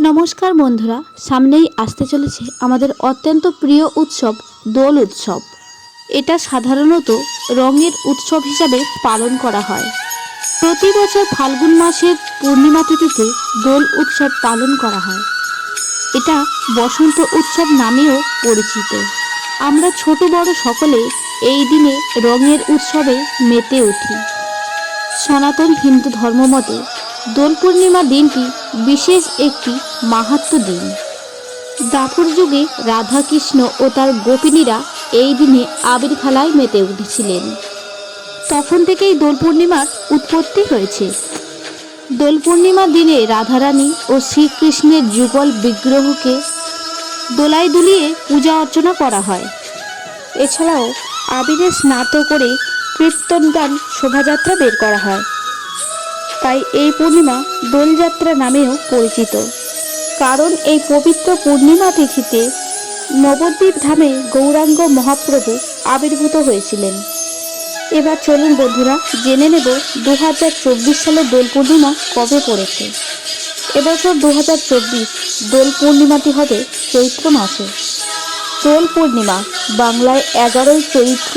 নমস্কার বন্ধুরা, সামনেই আসতে চলেছে আমাদের অত্যন্ত প্রিয় উৎসব দোল উৎসব। এটা সাধারণত রঙের উৎসব হিসাবে পালন করা হয়। প্রতি বছর ফাল্গুন মাসের পূর্ণিমা তিথিতে দোল উৎসব পালন করা হয়। এটা বসন্ত উৎসব নামেও পরিচিত। আমরা ছোট বড় সকলে এই দিনে রঙের উৎসবে মেতে উঠি। সনাতন হিন্দু ধর্মমতে দোল পূর্ণিমা দিনটি বিশেষ একটি মাহাত্ম্য দিন। দ্বাপর যুগে রাধাকৃষ্ণ ও তার গোপিনীরা এই দিনে আবির খেলায় মেতে উঠেছিলেন। তখন থেকেই দোল পূর্ণিমার উৎপত্তি হয়েছে। দোল পূর্ণিমার দিনে রাধারানী ও শ্রীকৃষ্ণের যুগল বিগ্রহকে দোলায় দুলিয়ে পূজা অর্চনা করা হয়। এছাড়াও আবিরে স্নাত করে কীর্তন গান শোভাযাত্রা বের করা হয়। তাই এই পূর্ণিমা দোলযাত্রা নামেও পরিচিত। কারণ এই পবিত্র পূর্ণিমা তিথিতে নবদ্বীপ ধামে গৌরাঙ্গ মহাপ্রভু আবির্ভূত হয়েছিলেন। এবার চলুন বন্ধুরা জেনে নেব 2024 সালে দোল পূর্ণিমা কবে পড়েছে। এবছর 2024 দোল পূর্ণিমাটি হবে চৈত্র মাসে। দোল পূর্ণিমা বাংলায় 11ই চৈত্র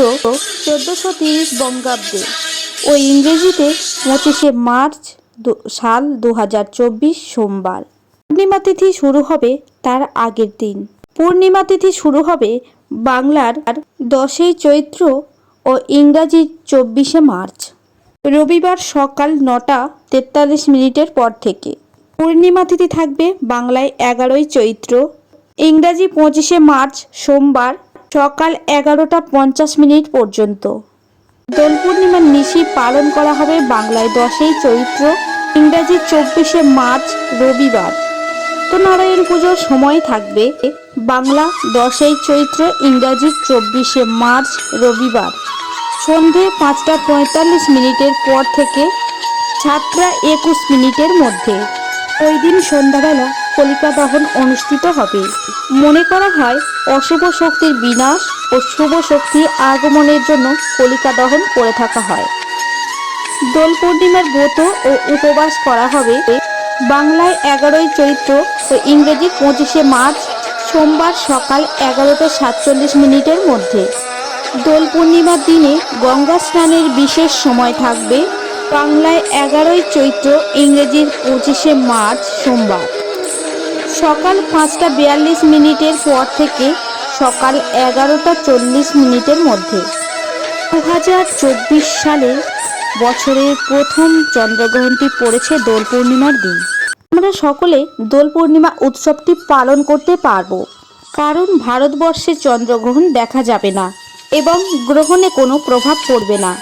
1430 বঙ্গাব্দে ও ইংরেজিতে 25শে মার্চ সাল 2024 সোমবার। পূর্ণিমা তিথি শুরু হবে তার আগের দিন। পূর্ণিমা তিথি শুরু হবে বাংলার 10ই চৈত্র ও ইংরাজি 24শে মার্চ রবিবার সকাল 9:43 পর থেকে। পূর্ণিমা তিথি থাকবে বাংলায় 11ই চৈত্র, ইংরাজি 25শে মার্চ সোমবার সকাল 11:50 পর্যন্ত। দোল পূর্ণিমার নিশি পালন করা হবে বাংলায় 10ই চৈত্র, ইংরাজি 24শে মার্চ রবিবার। সত্যনারায়ণ পুজোর সময় থাকবে বাংলা 10ই চৈত্র, ইংরাজি 24শে মার্চ রবিবার সন্ধে 5:45 পর থেকে 7:21 মধ্যে। ওই দিন সন্ধ্যাবেলা কলিকা দহন অনুষ্ঠিত হবে। মনে করা হয় অশুভ শক্তির বিনাশ ও শুভ শক্তির আগমনের জন্য কলিকা দহন করে থাকা হয়। দোল পূর্ণিমার ব্রত ও উপবাস করা হবে বাংলায় 11ই চৈত্র ও ইংরেজি 25শে মার্চ সোমবার সকাল 11:47 মধ্যে। দোল পূর্ণিমার দিনে গঙ্গা স্নানের বিশেষ সময় থাকবে বাংলায় 11ই চৈত্র, ইংরেজির 25শে মার্চ সোমবার সকাল 5:42 পর থেকে সকাল 11:40 মধ্যে। 2024 সালে বছরের প্রথম চন্দ্রগ্রহণটি পড়েছে দোল পূর্ণিমার দিন। আমরা সকলে দোল পূর্ণিমা উৎসবটি পালন করতে পারবো, কারণ ভারতবর্ষে চন্দ্রগ্রহণ দেখা যাবে না এবং গ্রহণে কোনো প্রভাব পড়বে না।